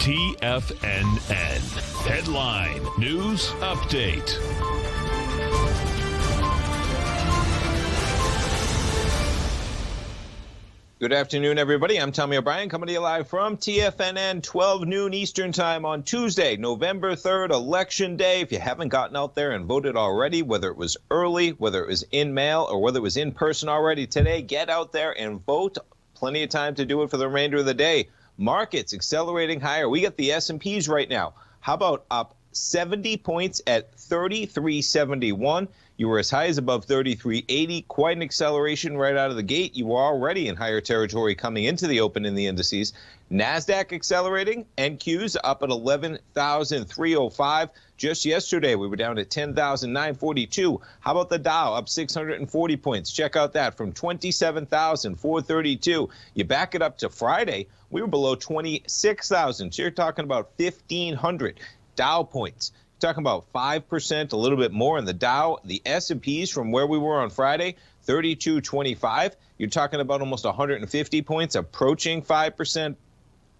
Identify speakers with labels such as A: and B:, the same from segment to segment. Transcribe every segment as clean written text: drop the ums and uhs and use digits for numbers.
A: TFNN. Headline News Update.
B: Good afternoon, everybody. I'm Tommy O'Brien coming to you live from TFNN, 12 noon Eastern time on Tuesday, November 3rd, Election Day. If you haven't gotten out there and voted already, whether it was early, whether it was in mail, or whether it was in person already today, get out there and vote. Plenty of time to do it for the remainder of the day. Markets accelerating higher. We got the S&Ps right now. How about up 70 points at 3371? You were as high as above 3380. Quite an acceleration right out of the gate. You were already in higher territory coming into the open in the indices. NASDAQ accelerating. NQs up at 11,305. Just yesterday, we were down at 10,942. How about the Dow up 640 points? Check out that from 27,432. You back it up to Friday, we were below 26,000. So you're talking about 1,500 Dow points. Talking about 5%, a little bit more in the Dow. The S&Ps from where we were on Friday, 3225. You're talking about almost 150 points, approaching 5%.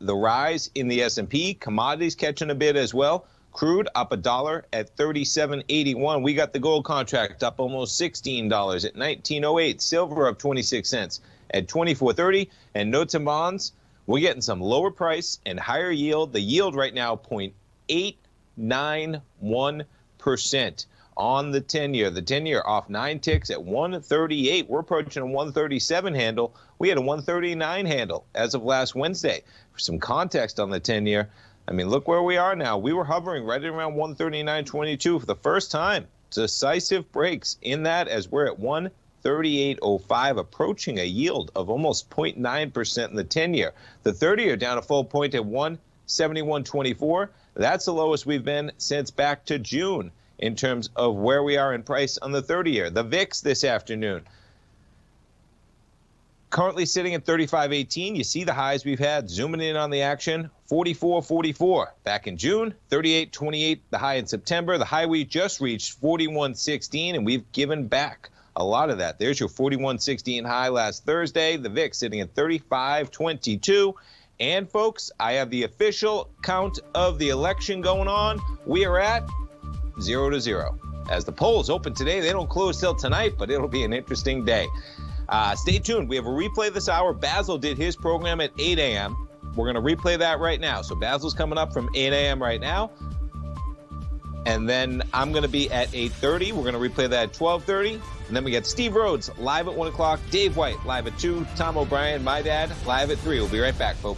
B: The rise in the S&P, commodities catching a bit as well. Crude up $1 at 37.81. We got the gold contract up almost $16 at 19.08. Silver up 26 cents at 24.30. And notes and bonds, we're getting some lower price and higher yield. The yield right now, 0.891% on the 10-year. The 10-year off 9 ticks at 138. We're approaching a 137 handle. We had a 139 handle as of last Wednesday. For some context on the 10-year, I mean, look where we are now. We were hovering right around 139.22 for the first time. Decisive breaks in that as we're at 138.05, approaching a yield of almost 0.9% in the 10-year. The 30-year down a full point at 171.24. That's the lowest we've been since back to June in terms of where we are in price on the 30-year. The VIX this afternoon, currently sitting at 35.18. You see the highs we've had. Zooming in on the action, 44.44 back in June, 38.28 the high in September. The high we just reached, 41.16, and we've given back a lot of that. There's your 41.16 high last Thursday. The VIX sitting at 35.22. And, folks, I have the official count of the election going on. We are at 0-0. As the polls open today, they don't close till tonight, but it'll be an interesting day. Stay tuned. We have a replay this hour. Basil did his program at 8 a.m. We're going to replay that right now. So Basil's coming up from 8 a.m. right now. And then I'm going to be at 8:30. We're going to replay that at 12:30. And then we got Steve Rhodes live at 1 o'clock. Dave White live at 2. Tom O'Brien, my dad, live at 3. We'll be right back, folks.